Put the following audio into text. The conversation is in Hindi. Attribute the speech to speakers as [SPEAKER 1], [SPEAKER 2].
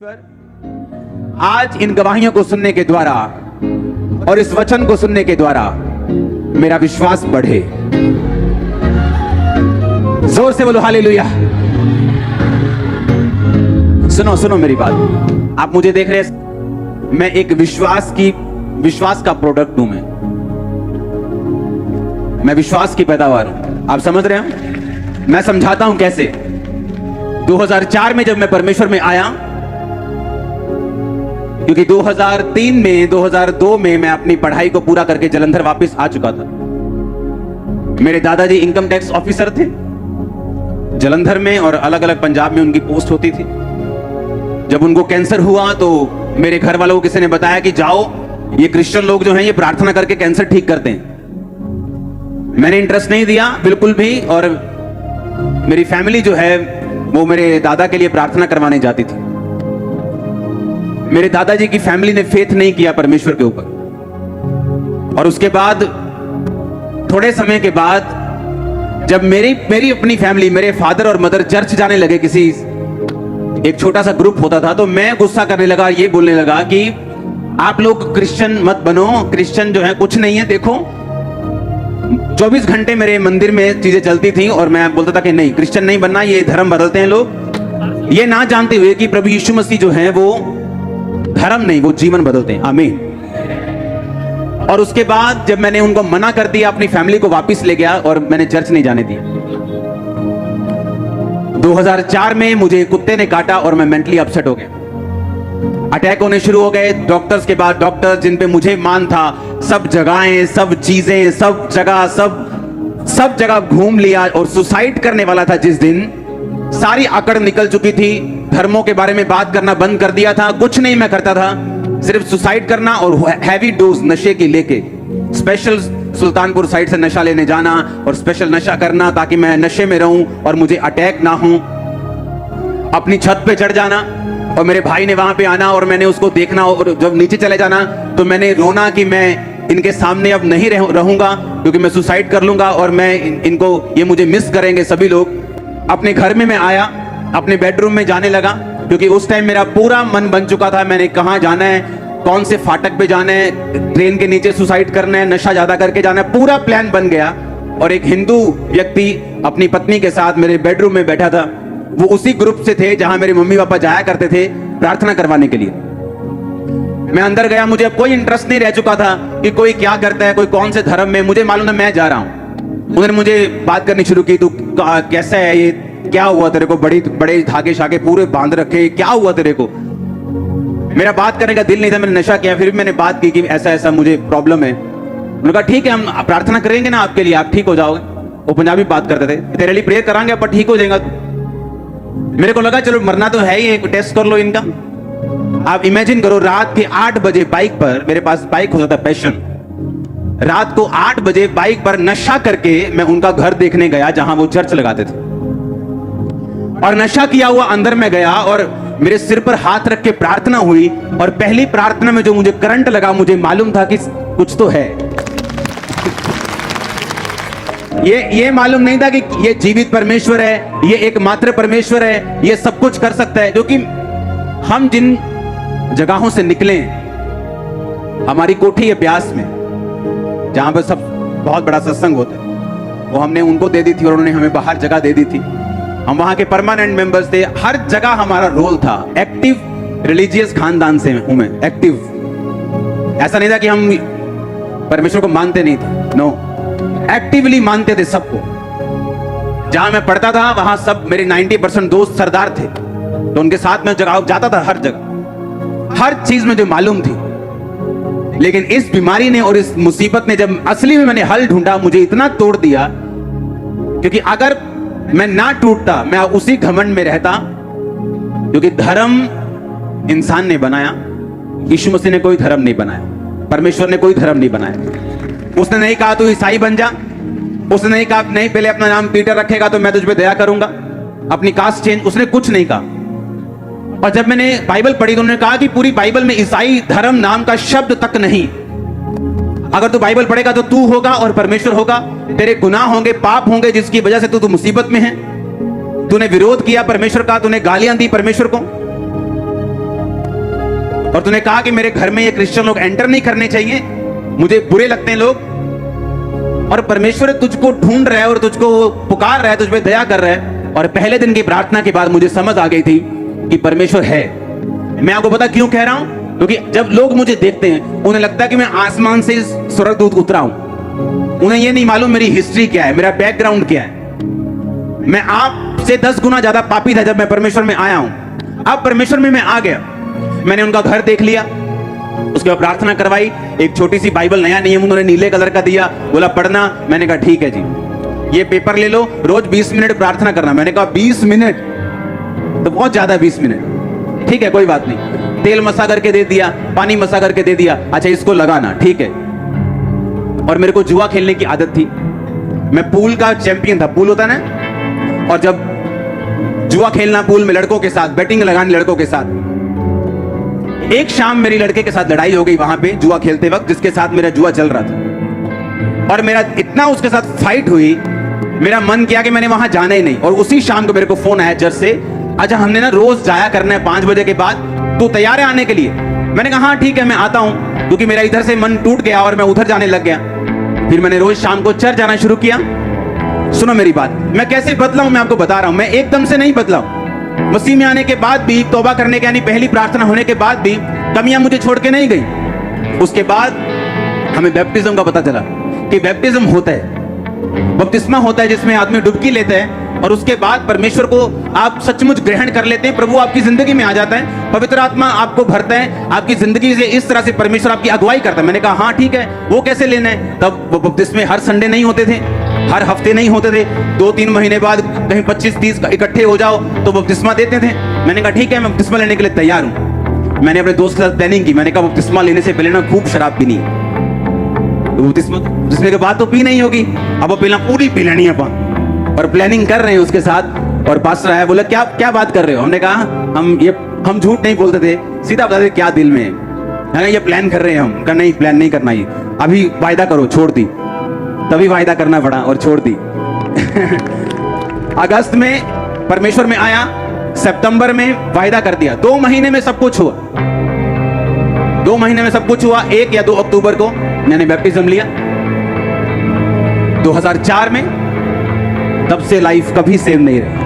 [SPEAKER 1] आज इन गवाहियों को सुनने के द्वारा और इस वचन को सुनने के द्वारा मेरा विश्वास बढ़े। जोर से बोलो हालेलुया। सुनो सुनो मेरी बात, आप मुझे देख रहे हैं, मैं एक विश्वास का प्रोडक्ट हूं। मैं विश्वास की पैदावार हूं। आप समझ रहे हैं? मैं समझाता हूं कैसे। 2004 में जब मैं परमेश्वर में आया, क्योंकि 2003 में 2002 में मैं अपनी पढ़ाई को पूरा करके जलंधर वापस आ चुका था। मेरे दादाजी इनकम टैक्स ऑफिसर थे जलंधर में, और अलग अलग पंजाब में उनकी पोस्ट होती थी। जब उनको कैंसर हुआ तो मेरे घर वालों को किसी ने बताया कि जाओ, ये क्रिश्चियन लोग जो हैं ये प्रार्थना करके कैंसर ठीक करते हैं। मैंने इंटरेस्ट नहीं दिया बिल्कुल भी, और मेरी फैमिली जो है वो मेरे दादा के लिए प्रार्थना करवाने जाती थी। मेरे दादाजी की फैमिली ने फेथ नहीं किया परमेश्वर के ऊपर। और उसके बाद थोड़े समय के बाद जब मेरी अपनी फैमिली, मेरे फादर और मदर चर्च जाने लगे, किसी एक छोटा सा ग्रुप होता था, तो मैं गुस्सा करने लगा, ये बोलने लगा कि आप लोग क्रिश्चियन मत बनो, क्रिश्चियन जो है कुछ नहीं है। देखो 24 घंटे मेरे मंदिर में चीजें चलती थी, और मैं बोलता था कि नहीं, क्रिश्चियन नहीं बनना, ये धर्म बदलते हैं लोग, ये ना जानते हुए कि प्रभु यीशु मसीह जो है वो धर्म नहीं, वो जीवन बदलते हैं। आमीन। और उसके बाद जब मैंने उनको मना कर दिया, अपनी फैमिली को वापस ले गया और मैंने चर्च नहीं जाने दिया। 2004 में मुझे कुत्ते ने काटा और मैं मेंटली अपसेट हो गया। अटैक होने शुरू हो गए। डॉक्टर्स के बाद डॉक्टर्स, जिन पे मुझे मान था, सब जगहें, सब चीजें, सब जगह घूम लिया, और सुसाइड करने वाला था जिस दिन, सारी अकड़ निकल चुकी थी। धर्मों के बारे में बात करना बंद कर दिया था। कुछ नहीं मैं करता था, सिर्फ सुसाइड करना और हैवी डोज नशे की लेके स्पेशल सुल्तानपुर साइड से नशा लेने जाना और स्पेशल नशा करना ताकि मैं नशे में रहूं और मुझे अटैक ना हो। अपनी छत पे चढ़ जाना और मेरे भाई ने वहां पे आना और मैंने उसको देखना, और जब नीचे चले जाना तो मैंने रोना कि मैं इनके सामने अब नहीं रहूंगा, क्योंकि मैं सुसाइड कर लूंगा और मैं इनको, ये मुझे मिस करेंगे सभी लोग। अपने घर में मैं आया, अपने बेडरूम में जाने लगा, क्योंकि उस टाइम मेरा पूरा मन बन चुका था, मैंने कहां जाना है, कौन से फाटक पे जाना है, ट्रेन के नीचे सुसाइड करना है, नशा ज्यादा करके जाना है, पूरा प्लान बन गया। और एक हिंदू व्यक्ति अपनी पत्नी के साथ मेरे बेडरूम में बैठा था। वो उसी ग्रुप से थे जहां मेरे मम्मी पापा जाया करते थे प्रार्थना करवाने के लिए। मैं अंदर गया, मुझे अब कोई इंटरेस्ट नहीं रह चुका था कि कोई क्या करता है, कोई कौन से धर्म में, मुझे मालूम था मैं जा रहा हूं। उन्होंने मुझे बात करनी शुरू की, तू कैसा है, ये क्या हुआ तेरे को, बड़े धागे शागे पूरे बांध रखे, क्या हुआ तेरे को। मेरा बात करने का दिल नहीं था, मैंने नशा किया। फिर भी मैंने बात की कि ऐसा ऐसा मुझे प्रॉब्लम है। उन्होंने कहा ठीक है, हम प्रार्थना करेंगे ना आपके लिए, आप ठीक हो जाओगे। वो पंजाबी बात करते थे, तेरे लिए प्रेयर करांगे, पर ठीक हो जाएगा। मेरे को लगा चलो मरना तो है ही, एक टेस्ट कर लो इनका। आप इमेजिन करो, रात के 8 बजे बाइक पर, मेरे पास बाइक होता था पैशन, रात को 8 बजे बाइक पर नशा करके मैं उनका घर देखने गया जहां वो चर्च लगाते थे। और नशा किया हुआ अंदर में गया और मेरे सिर पर हाथ रख के प्रार्थना हुई, और पहली प्रार्थना में जो मुझे करंट लगा, मुझे मालूम था कि कुछ तो है। ये मालूम नहीं था कि ये जीवित परमेश्वर है, ये एकमात्र परमेश्वर है, ये सब कुछ कर सकता है। क्योंकि हम जिन जगहों से निकले, हमारी कोठी है ब्यास में, जहां पर सब बहुत बड़ा सत्संग होता है, वो हमने उनको दे दी थी और उन्होंने हमें बाहर जगह दे दी थी। हम वहां के परमानेंट मेंबर्स थे, हर जगह हमारा रोल था। एक्टिव रिलीजियस खानदान से हूं मैं, एक्टिव। ऐसा नहीं था कि हम परमेश्वर को मानते नहीं थे, नो, एक्टिवली मानते थे सबको। जहां मैं पढ़ता था वहां सब मेरे 90% दोस्त सरदार थे, तो उनके साथ में जगह जाता था, हर जगह, हर चीज में जो मालूम थी। लेकिन इस बीमारी ने और इस मुसीबत ने, जब असली में मैंने हल ढूंढा, मुझे इतना तोड़ दिया, क्योंकि अगर मैं ना टूटता, मैं उसी घमंड में रहता। क्योंकि धर्म इंसान ने बनाया, यीशु मसीह ने कोई धर्म नहीं बनाया, परमेश्वर ने कोई धर्म नहीं बनाया। उसने नहीं कहा तू ईसाई बन जा, उसने नहीं कहा नहीं पहले अपना नाम पीटर रखेगा तो मैं तुझ पे दया करूंगा, अपनी कास्ट चेंज, उसने कुछ नहीं कहा। और जब मैंने बाइबल पढ़ी तो उन्होंने कहा कि पूरी बाइबल में ईसाई धर्म नाम का शब्द तक नहीं। अगर तू बाइबल पढ़ेगा तो तू होगा और परमेश्वर होगा, तेरे गुनाह होंगे, पाप होंगे, जिसकी वजह से तू मुसीबत में है। तूने विरोध किया परमेश्वर का, तूने गालियां दी परमेश्वर को, तूने कहा कि मेरे घर में ये क्रिश्चियन लोग एंटर नहीं करने चाहिए, मुझे बुरे लगते हैं लोग, और परमेश्वर तुझको ढूंढ रहा है और तुझको पुकार रहा है, तुझ पे दया कर रहा है। और पहले दिन की प्रार्थना के बाद मुझे समझ आ गई थी कि परमेश्वर है। मैं आपको पता क्यों कह रहा हूं? क्योंकि जब लोग मुझे देखते हैं उन्हें लगता है कि मैं आसमान से स्वर्गदूत उतरा हूं। उन्हें यह नहीं मालूम मेरी हिस्ट्री क्या है, मेरा बैकग्राउंड क्या है। मैं आपसे 10 गुना ज्यादा पापी था जब मैं परमेश्वर में आया हूं। अब परमेश्वर में मैं आ गया। मैंने उनका घर देख लिया, उसके बाद प्रार्थना करवाई। एक छोटी सी बाइबल, नया नियम उन्होंने नीले कलर का दिया, बोला पढ़ना। मैंने कहा ठीक है जी, ये पेपर ले लो, रोज 20 मिनट प्रार्थना करना। मैंने कहा 20 मिनट तो बहुत ज्यादा, 20 मिनट ठीक है, कोई बात नहीं। तेल मसा करके दे दिया, पानी मसा करके दे दिया, अच्छा इसको लगाना, ठीक है। और मेरे को जुआ खेलने की आदत थी, मैं पूल का चैंपियन था, पूल होता ना, और जब जुआ खेलना पूल में लड़कों के साथ, बैटिंग लगानी लड़कों के साथ। एक शाम मेरी लड़के के साथ लड़ाई हो गई वहां पे जुआ खेलते वक्त, जिसके साथ मेरा जुआ चल रहा था, और मेरा इतना उसके साथ फाइट हुई, मेरा मन किया कि मैंने वहां जाना ही नहीं। और उसी शाम को मेरे को फोन आया जज से, अच्छा हमने ना रोज जाया करना है 5 बजे के बाद, तू तैयार है आने के लिए? मैंने कहा हाँ ठीक है मैं आता हूं, क्योंकि मेरा इधर से मन टूट गया और मैं उधर जाने लग गया। फिर मैंने रोज शाम को चर्च जाना शुरू किया। सुनो मेरी बात, मैं कैसे बदला हूं मैं आपको बता रहा हूं। मैं एकदम से नहीं बदला हूं। मसीह में आने के बाद भी, तौबा करने के यानी पहली प्रार्थना होने के बाद भी कमियां मुझे छोड़ के नहीं गई। उसके बाद हमें बैप्टिज्म का पता चला कि बैप्टिज्म होता है, बपतिस्मा होता है जिसमें आदमी डुबकी लेता है, और उसके बाद परमेश्वर को आप सचमुच ग्रहण कर लेते हैं, प्रभु आपकी जिंदगी में आ जाता है, पवित्र आत्मा आपको भरता है, आपकी जिंदगी से इस तरह से परमेश्वर आपकी अगुवाई करता है। मैंने कहा हाँ ठीक है, वो कैसे लेना है? तब वो बपतिस्मे हर संडे नहीं होते थे, हर हफ्ते नहीं होते थे, 2-3 महीने बाद कहीं 25-30 इकट्ठे हो जाओ तो बपतिस्मा देते थे। मैंने कहा ठीक है मैं बपतिस्मा लेने के लिए तैयार हूं। मैंने अपने दोस्त के साथ प्लानिंग की, मैंने कहा बपतिस्मा लेने से पहले ना खूब शराब पीनी है, जिसमें के बाद तो पी नहीं होगी, अब वो पीना पूरी पी लेनी है अपन। और प्लानिंग कर रहे हैं उसके साथ, और पास्टर आया, बोला क्या क्या बात कर रहे हो? हमने कहा हम झूठ नहीं बोलते थे, सीधा बताते क्या दिल में है, ये प्लान कर रहे हैं हम। कहा नहीं प्लान नहीं करना, ये अभी वायदा करो, छोड़ दी। तभी वायदा करना पड़ा और छोड़ दी। अगस्त में परमेश्वर में आया, सितंबर में वायदा कर दिया, 2 महीने में सब कुछ हुआ। 2 महीने में सब कुछ हुआ। 1 या 2 अक्टूबर को मैंने बैप्टिज्म लिया 2004 में। तब से लाइफ कभी सेम नहीं रही।